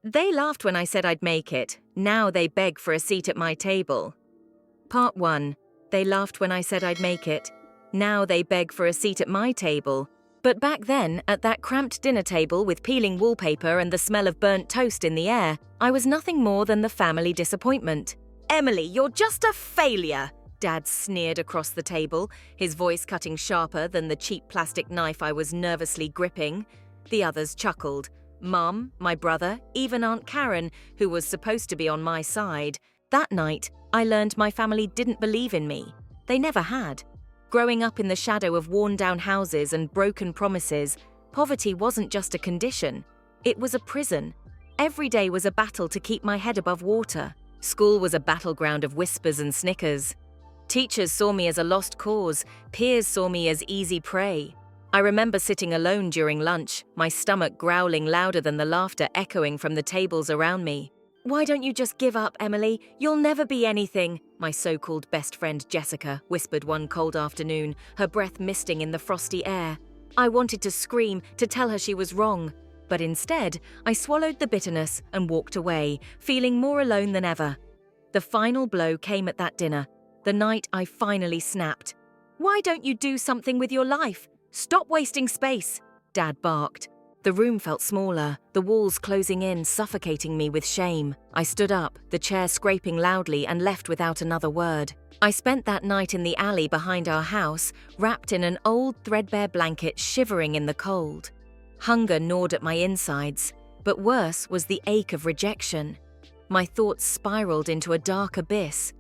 They laughed when I said I'd make it. Now they beg for a seat at my table. Part 1. They laughed when I said I'd make it. Now they beg for a seat at my table. But back then, at that cramped dinner table with peeling wallpaper and the smell of burnt toast in the air, I was nothing more than the family disappointment. "Emily, you're just a failure!" Dad sneered across the table, his voice cutting sharper than the cheap plastic knife I was nervously gripping. The others chuckled. Mum, my brother, even Aunt Karen, who was supposed to be on my side. That night, I learned my family didn't believe in me. They never had. Growing up in the shadow of worn-down houses and broken promises, poverty wasn't just a condition. It was a prison. Every day was a battle to keep my head above water. School was a battleground of whispers and snickers. Teachers saw me as a lost cause. Peers saw me as easy prey. I remember sitting alone during lunch, my stomach growling louder than the laughter echoing from the tables around me. "Why don't you just give up, Emily? You'll never be anything," my so-called best friend Jessica whispered one cold afternoon, her breath misting in the frosty air. I wanted to scream, to tell her she was wrong. But instead, I swallowed the bitterness and walked away, feeling more alone than ever. The final blow came at that dinner, the night I finally snapped. "Why don't you do something with your life? Stop wasting space," Dad barked. The room felt smaller, the walls closing in, suffocating me with shame. I stood up, the chair scraping loudly, and left without another word. I spent that night in the alley behind our house, wrapped in an old threadbare blanket, shivering in the cold. Hunger gnawed at my insides, but worse was the ache of rejection. My thoughts spiraled into a dark abyss.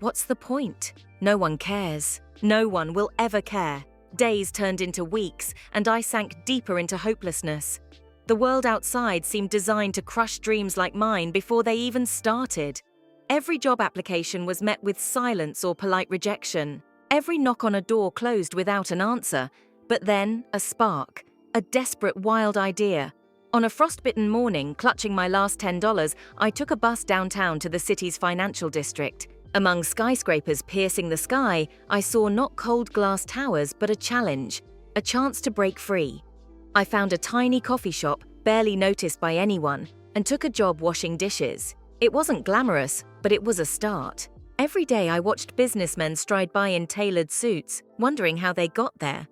What's the point? No one cares. No one will ever care. Days turned into weeks, and I sank deeper into hopelessness. The world outside seemed designed to crush dreams like mine before they even started. Every job application was met with silence or polite rejection. Every knock on a door closed without an answer. But then, a spark. A desperate, wild idea. On a frostbitten morning, clutching my last $10, I took a bus downtown to the city's financial district. Among skyscrapers piercing the sky, I saw not cold glass towers but a challenge, a chance to break free. I found a tiny coffee shop, barely noticed by anyone, and took a job washing dishes. It wasn't glamorous, but it was a start. Every day I watched businessmen stride by in tailored suits, wondering how they got there.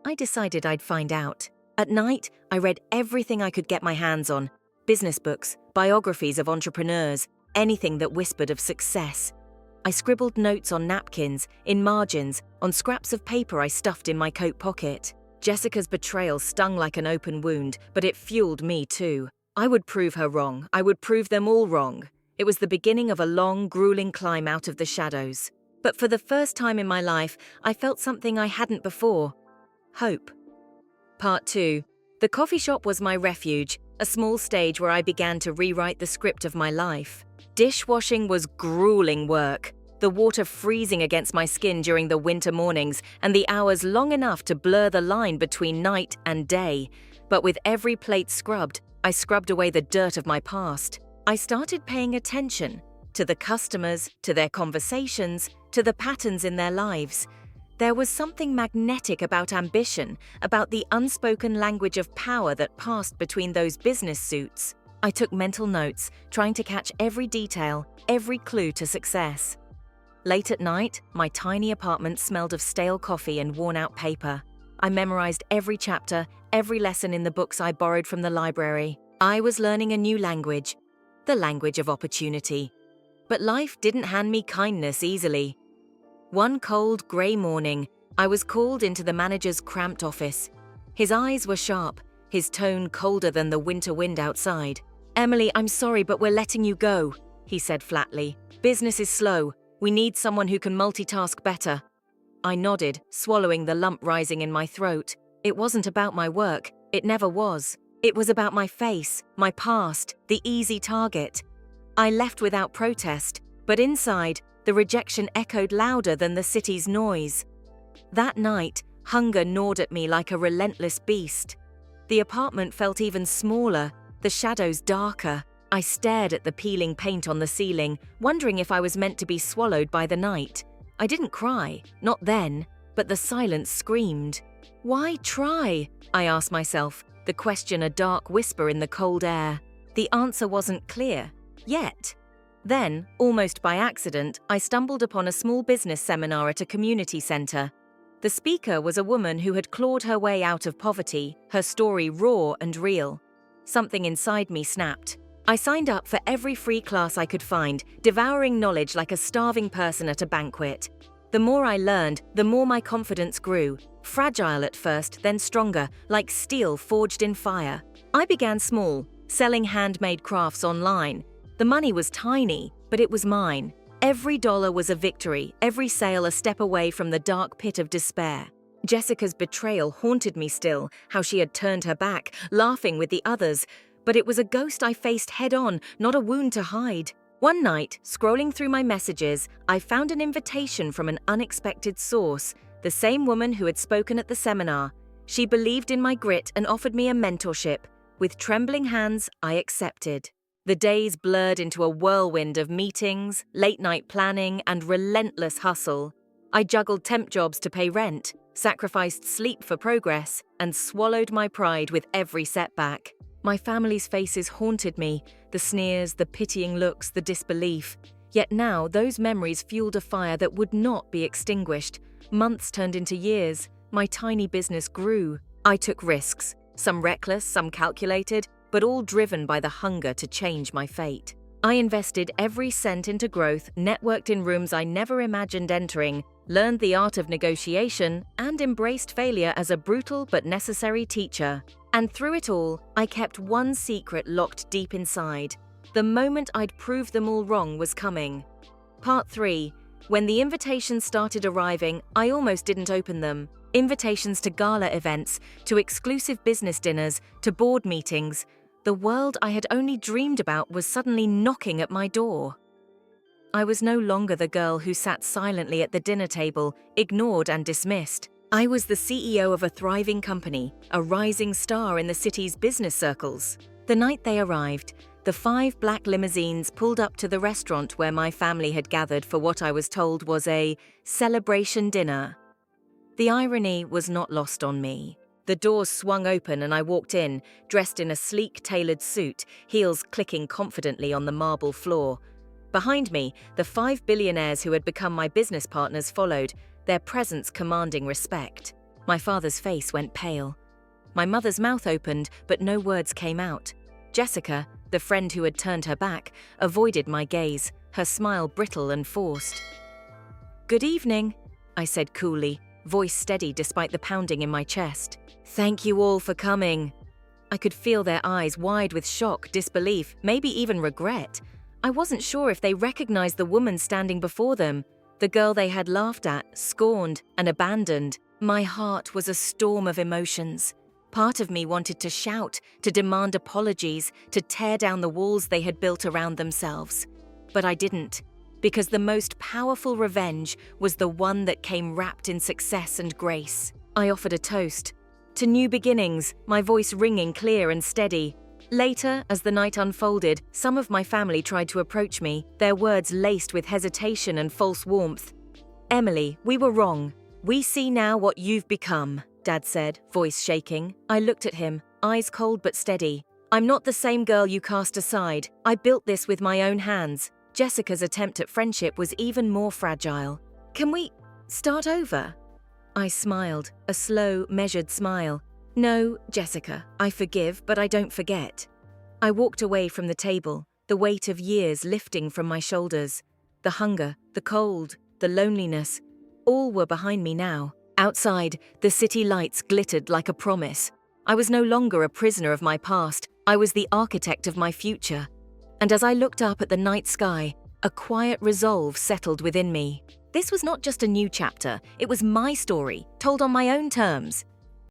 I decided I'd find out. At night, I read everything I could get my hands on. Business books, biographies of entrepreneurs, anything that whispered of success. I scribbled notes on napkins, in margins, on scraps of paper I stuffed in my coat pocket. Jessica's betrayal stung like an open wound, but it fueled me too. I would prove her wrong. I would prove them all wrong. It was the beginning of a long, grueling climb out of the shadows. But for the first time in my life, I felt something I hadn't before. Hope. Part 2. The coffee shop was my refuge, a small stage where I began to rewrite the script of my life. Dishwashing was grueling work, the water freezing against my skin during the winter mornings and the hours long enough to blur the line between night and day. But with every plate scrubbed, I scrubbed away the dirt of my past. I started paying attention to the customers, to their conversations, to the patterns in their lives. There was something magnetic about ambition, about the unspoken language of power that passed between those business suits. I took mental notes, trying to catch every detail, every clue to success. Late at night, my tiny apartment smelled of stale coffee and worn-out paper. I memorized every chapter, every lesson in the books I borrowed from the library. I was learning a new language, the language of opportunity. But life didn't hand me kindness easily. One cold, grey morning, I was called into the manager's cramped office. His eyes were sharp, his tone colder than the winter wind outside. "Emily, I'm sorry, but we're letting you go," he said flatly. "Business is slow. We need someone who can multitask better." I nodded, swallowing the lump rising in my throat. It wasn't about my work. It never was. It was about my face, my past, the easy target. I left without protest, but inside, the rejection echoed louder than the city's noise. That night, hunger gnawed at me like a relentless beast. The apartment felt even smaller, the shadows darker. I stared at the peeling paint on the ceiling, wondering if I was meant to be swallowed by the night. I didn't cry, not then, but the silence screamed. "Why try?" I asked myself, the question a dark whisper in the cold air. The answer wasn't clear. Yet. Then, almost by accident, I stumbled upon a small business seminar at a community center. The speaker was a woman who had clawed her way out of poverty, her story raw and real. Something inside me snapped. I signed up for every free class I could find, devouring knowledge like a starving person at a banquet. The more I learned, the more my confidence grew. Fragile at first, then stronger, like steel forged in fire. I began small, selling handmade crafts online. The money was tiny, but it was mine. Every dollar was a victory, every sale a step away from the dark pit of despair. Jessica's betrayal haunted me still, how she had turned her back, laughing with the others. But it was a ghost I faced head-on, not a wound to hide. One night, scrolling through my messages, I found an invitation from an unexpected source, the same woman who had spoken at the seminar. She believed in my grit and offered me a mentorship. With trembling hands, I accepted. The days blurred into a whirlwind of meetings, late-night planning, and relentless hustle. I juggled temp jobs to pay rent, sacrificed sleep for progress, and swallowed my pride with every setback. My family's faces haunted me, the sneers, the pitying looks, the disbelief. Yet now, those memories fueled a fire that would not be extinguished. Months turned into years. My tiny business grew. I took risks, some reckless, some calculated, but all driven by the hunger to change my fate. I invested every cent into growth, networked in rooms I never imagined entering, learned the art of negotiation, and embraced failure as a brutal but necessary teacher. And through it all, I kept one secret locked deep inside. The moment I'd prove them all wrong was coming. Part 3. When the invitations started arriving, I almost didn't open them. Invitations to gala events, to exclusive business dinners, to board meetings. The world I had only dreamed about was suddenly knocking at my door. I was no longer the girl who sat silently at the dinner table, ignored and dismissed. I was the CEO of a thriving company, a rising star in the city's business circles. The night they arrived, the 5 black limousines pulled up to the restaurant where my family had gathered for what I was told was a celebration dinner. The irony was not lost on me. The doors swung open and I walked in, dressed in a sleek, tailored suit, heels clicking confidently on the marble floor. Behind me, the 5 billionaires who had become my business partners followed, their presence commanding respect. My father's face went pale. My mother's mouth opened, but no words came out. Jessica, the friend who had turned her back, avoided my gaze, her smile brittle and forced. "Good evening," I said coolly, voice steady despite the pounding in my chest. "Thank you all for coming." I could feel their eyes wide with shock, disbelief, maybe even regret. I wasn't sure if they recognized the woman standing before them, the girl they had laughed at, scorned, and abandoned. My heart was a storm of emotions. Part of me wanted to shout, to demand apologies, to tear down the walls they had built around themselves. But I didn't, because the most powerful revenge was the one that came wrapped in success and grace. I offered a toast. To new beginnings, my voice ringing clear and steady. Later, as the night unfolded, some of my family tried to approach me, their words laced with hesitation and false warmth. "Emily, we were wrong. We see now what you've become," Dad said, voice shaking. I looked at him, eyes cold but steady. "I'm not the same girl you cast aside. I built this with my own hands." Jessica's attempt at friendship was even more fragile. "Can we start over?" I smiled, a slow, measured smile. "No, Jessica, I forgive, but I don't forget." I walked away from the table, the weight of years lifting from my shoulders. The hunger, the cold, the loneliness, all were behind me now. Outside, the city lights glittered like a promise. I was no longer a prisoner of my past, I was the architect of my future. And as I looked up at the night sky, a quiet resolve settled within me. This was not just a new chapter, it was my story, told on my own terms.